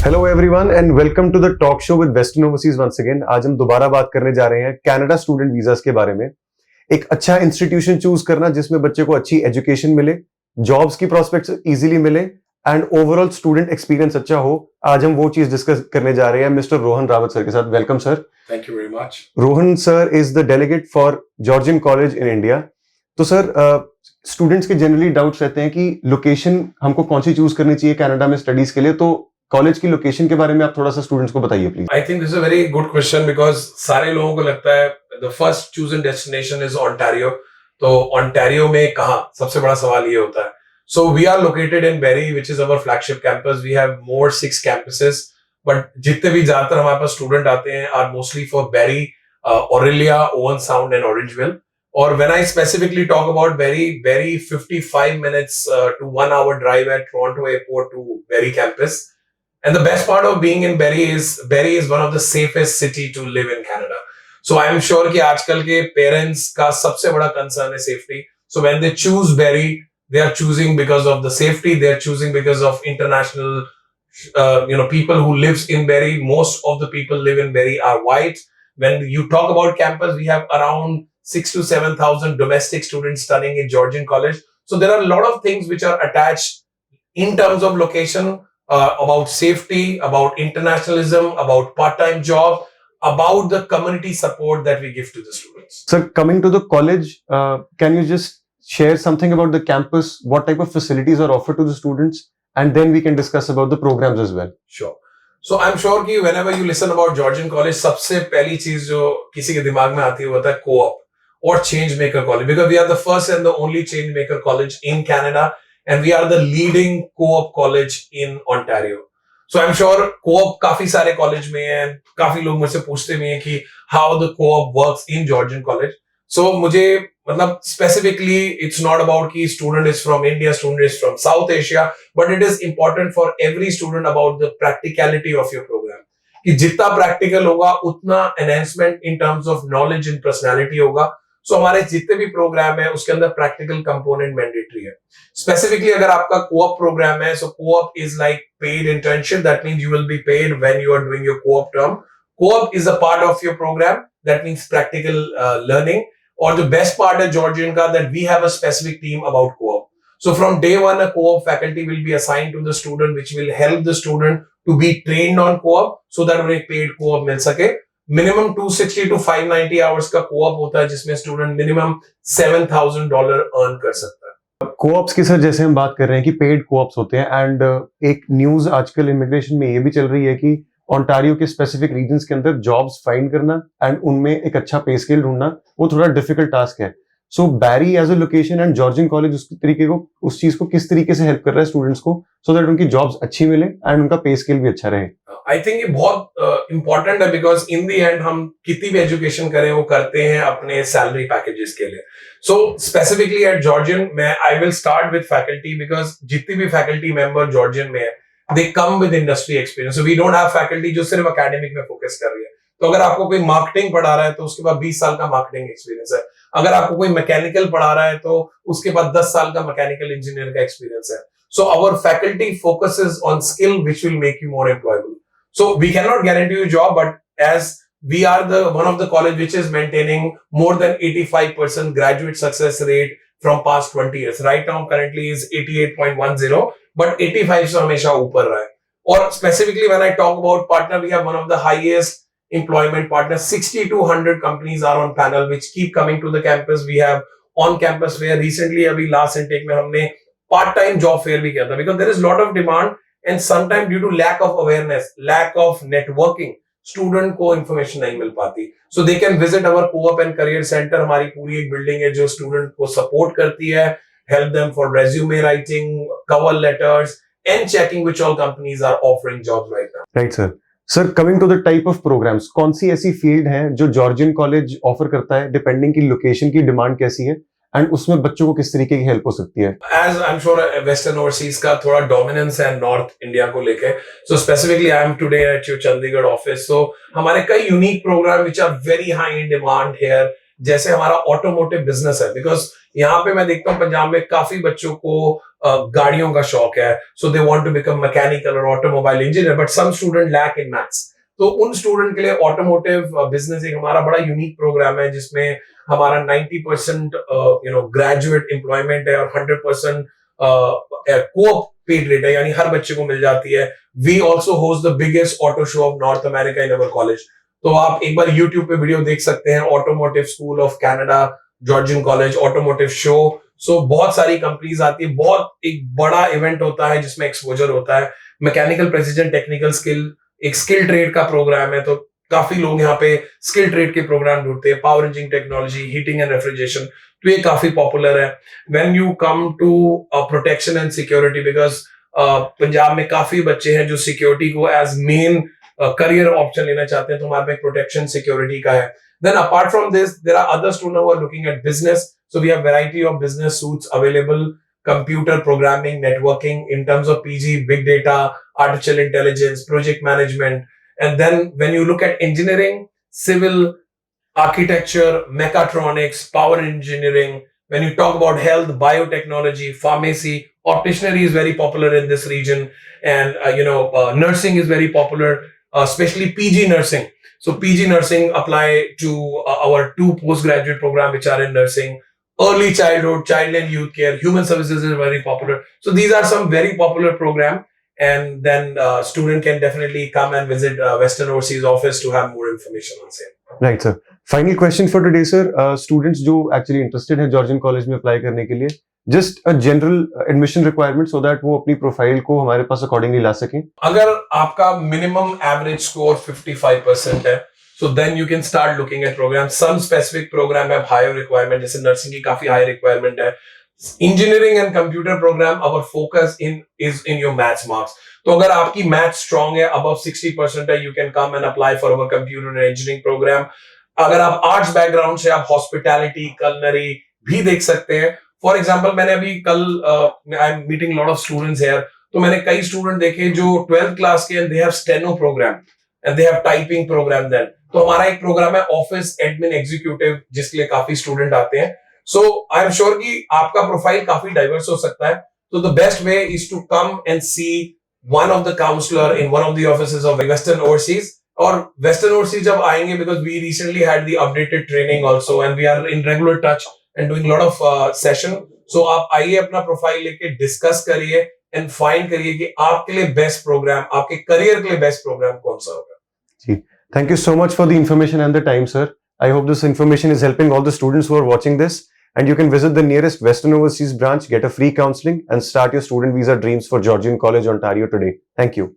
Hello everyone and welcome to the talk show with western overseas once again. आज हम दोबारा बात करने जा रहे हैं कनाडा स्टूडेंट वीजास के बारे में। एक अच्छा इंस्टीट्यूशन चूज करना जिसमें बच्चे को अच्छी एजुकेशन मिले, जॉब्स की प्रोस्पेक्ट्स इजीली मिले एंड ओवरऑल स्टूडेंट एक्सपीरियंस अच्छा हो। आज हम वो चीज डिस्कस करने जा रहे हैं मिस्टर रोहन रावत सर के साथ। Welcome sir. Thank you very much. Rohan sir is the delegate for Georgian college in India. तो सर, स्टूडेंट्स के जनरली डाउट्स रहते हैं कि लोकेशन हमको कौन सी चूज करनी चाहिए कनाडा में स्टडीज के लिए, तो कॉलेज की लोकेशन के बारे में आप थोड़ा सा स्टूडेंट्स को बताइए please. I think this is a very good question because सारे लोगों को लगता है the first chosen destination is Ontario. तो ओंटारियो में कहाँ, सबसे बड़ा सवाल ये होता है। So we are located in Barrie which is our flagship campus. We have more 6 campuses, but जितने भी ज्यादातर हमारे पास स्टूडेंट आते हैं are mostly for Barrie, Orillia, Owen Sound and Orangeville. Or when I specifically talk about Berry 55 minutes to 1 hour drive at Toronto Airport to Berry campus. And the best part of being in Berry is one of the safest city to live in Canada. So I am sure कि आजकल के parents का सबसे बड़ा concern है safety. So when they choose Berry, they are choosing because of the safety. They are choosing because of international, people who lives in Berry. Most of the people live in Berry are white. When you talk about campus, we have around 6,000 to 7,000 domestic students studying in Georgian College. So there are a lot of things which are attached in terms of location, about safety, about internationalism, about part-time job, about the community support that we give to the students. Sir, coming to the college, can you just share something about the campus? What type of facilities are offered to the students? And then we can discuss about the programs as well. Sure. So I'm sure कि whenever you listen about Georgian College, सबसे पहली चीज जो किसी के दिमाग में आती है वो होता है co-op or change maker college, because we are the first and the only change maker college in Canada and we are the leading co-op college in Ontario. So I'm sure co-op काफी सारे college में है। काफी लोग मुझसे पूछते भी हैं कि how the co-op works in Georgian College. So मुझे मतलब specifically it's not about कि student is from India, student is from South Asia, but it is important for every student about the practicality of your program. कि जितना practical होगा उतना enhancement in terms of knowledge and personality होगा। सो हमारे जितने भी programme है उसके अंदर प्रैक्टिकल कंपोनेंट मैंडेटरी है। स्पेसिफिकली अगर आपका कोऑप प्रोग्राम है, so co-op is like paid internship, that means you will be paid when you are doing your co-op term. Co-op is a part of your program, that means practical learning. और जो best part है Georgian का, that we have a specific team about co-op. So from day one, a co-op faculty will be assigned to the student, which will help the student to be trained on co-op so that उन्हें paid co-op मिल सके। Minimum 260 to 590 hours का co-op होता है जिसमें student minimum $7,000 earn कर सकता है। कोऑप्स की सर जैसे हम बात कर रहे हैं कि पेड कोऑप्स होते हैं एंड एक न्यूज आजकल इमिग्रेशन में ये भी चल रही है कि ओंटारियो के स्पेसिफिक रीजन्स के अंदर जॉब्स फाइंड करना एंड उनमें एक अच्छा पे स्केल ढूंढना वो थोड़ा डिफिकल्ट टास्क है। So Barrie as a location and Georgian college उस चीज को किस तरीके से हेल्प कर रहा है स्टूडेंट्स को सो दैट उनकी जॉब्स अच्छी मिले एंड उनका पे स्केल भी अच्छा रहे? आई थिंक ये बहुत इंपॉर्टेंट है बिकॉज इन दी एंड हम कितनी भी एजुकेशन करें वो करते हैं अपने सैलरी पैकेजेस के लिए। सो स्पेसिफिकली एट जॉर्जियन में I will start with faculty because जितनी भी फैकल्टी मेंबर जॉर्जियन में है they come with industry experience. So we don't have faculty जो सिर्फ एकेडमिक में फोकस कर रही है। तो अगर आपको कोई मार्केटिंग पढ़ा रहा है तो उसके बाद 20 साल का मार्केटिंग एक्सपीरियंस है। अगर आपको कोई मैकेनिकल पढ़ा रहा है तो उसके बाद 10 साल का मैकेनिकल इंजीनियर का एक्सपीरियंस है। So our faculty focuses on skill which will make you more employable. So we cannot guarantee you a job, but as we are the one of the college which is maintaining more than 85% graduate success rate from past 20 years. Right now currently is 88.10, but 85 से हमेशा ऊपर रहा है। और specifically when I talk about partner, we have one of the highest employment partners. 60 to 100 companies are on panel which keep coming to the campus. We have on campus fair. Recently अभी last intake में हमने part time job fair भी किया था because there is lot of demand. And sometimes due to lack of awareness, lack of networking, student को information नहीं मिल पाती। So they can visit our co-op and career center। हमारी पूरी एक building है जो student को support करती है, help them for resume writing, cover letters, and checking which all companies are offering jobs right now. Right, sir. Sir, coming to the type of programs, कौन सी ऐसी फील्ड है जो जॉर्जियन कॉलेज ऑफर करता है depending की location की demand कैसी है एंड उसमें बच्चों को किस तरीके की हेल्प हो सकती है? As I am sure Western Overseas का थोड़ा डोमिनेंस है नॉर्थ इंडिया को लेके। So specifically I am today at your Chandigarh office. सो हमारे कई unique program which are very high in demand here. जैसे हमारा ऑटोमोटिव बिजनेस है, बिकॉज यहाँ पे मैं देखता हूँ पंजाब में काफी बच्चों को गाड़ियों का शौक है, so they want to become mechanical और automobile engineer, but some student lack in maths. तो उन स्टूडेंट के लिए ऑटोमोटिव बिजनेस एक हमारा बड़ा यूनिक प्रोग्राम है, जिसमें हमारा 90% ग्रेजुएट एम्प्लॉयमेंट है और 100% कोऑप पेड रेट है, यानी हर बच्चे को मिल जाती है। We also host the biggest auto show of North America in our college. तो आप एक बार यूट्यूब पे वीडियो देख सकते हैं, automotive school of Canada Georgian college automotive show. सो बहुत सारी कंपनीज आती है, बहुत एक बड़ा इवेंट होता है जिसमें एक्सपोजर होता है। मैकेनिकल प्रेसिजन टेक्निकल स्किल एक स्किल ट्रेड का प्रोग्राम है, तो काफी लोग यहाँ पे स्किल ट्रेड के प्रोग्राम ढूंढते हैं, power engineering technology, heating and refrigeration, तो ये काफी पॉपुलर है। When you come to protection and security, because Punjab में काफी बच्चे हैं जो सिक्योरिटी को एज मेन करियर ऑप्शन लेना चाहते हैं, तो हमारे पे प्रोटेक्शन सिक्योरिटी का है। Then apart from this, there are other students who are looking at business. So we have variety of business suits available, computer programming, networking, in terms of PG, big data, artificial intelligence, project management. And then when you look at engineering, civil, architecture, mechatronics, power engineering, when you talk about health, biotechnology, pharmacy, opticianry is very popular in this region. And nursing is very popular, especially PG nursing. So PG nursing apply to our 2 postgraduate program which are in nursing. Early childhood, child and youth care, human services is very popular. So these are some very popular program, and then student can definitely come and visit Western Overseas office to have more information on same. Right, sir. Final question for today, sir. Students जो actually interested हैं Georgian college में apply करने के लिए, just a general admission requirement so that वो अपनी profile को हमारे पास अकॉर्डिंगली ला सकें। अगर आपका मिनिमम एवरेज स्कोर 55% है, so then you can start looking at programs. Some specific program have higher requirement, जैसे नर्सिंग की काफी हाई रिक्वायरमेंट है। Engineering and computer program, our focus is in your maths marks. तो अगर आपकी math strong है, above 60% है, you can come and apply for our computer and engineering program. अगर आप आर्ट्स बैकग्राउंड से, आप हॉस्पिटैलिटी, कलनरी भी देख सकते हैं। फॉर एग्जाम्पल मैंने अभी कल I am meeting lot of students here, तो मैंने कई स्टूडेंट देखे जो 12th क्लास के, and they have steno program and they have typing program. Then तो हमारा एक प्रोग्राम है ऑफिस एडमिन एग्जीक्यूटिव, जिसके लिए काफी स्टूडेंट आते हैं। सो आई एम श्योर कि आपका प्रोफाइल काफी डाइवर्स हो सकता है, तो the best way is to come and see one of the counsellor in one of the offices of Western Overseas. और वेस्टर्न ओवरसीज जब आएंगे, because we recently had the updated training also, and we are in regular touch and doing lot of session. So आप आइए, अपना profile लेके discuss करिए and find करिए कि आपके लिए बेस्ट प्रोग्राम, आपके करियर के लिए बेस्ट प्रोग्राम कौन सा होगा। जी, thank you so much for the information and the time, sir. I hope this information is helping all the students who are watching this, and you can visit the nearest Western Overseas branch, get a free counseling, and start your student visa dreams for Georgian College, Ontario today. Thank you.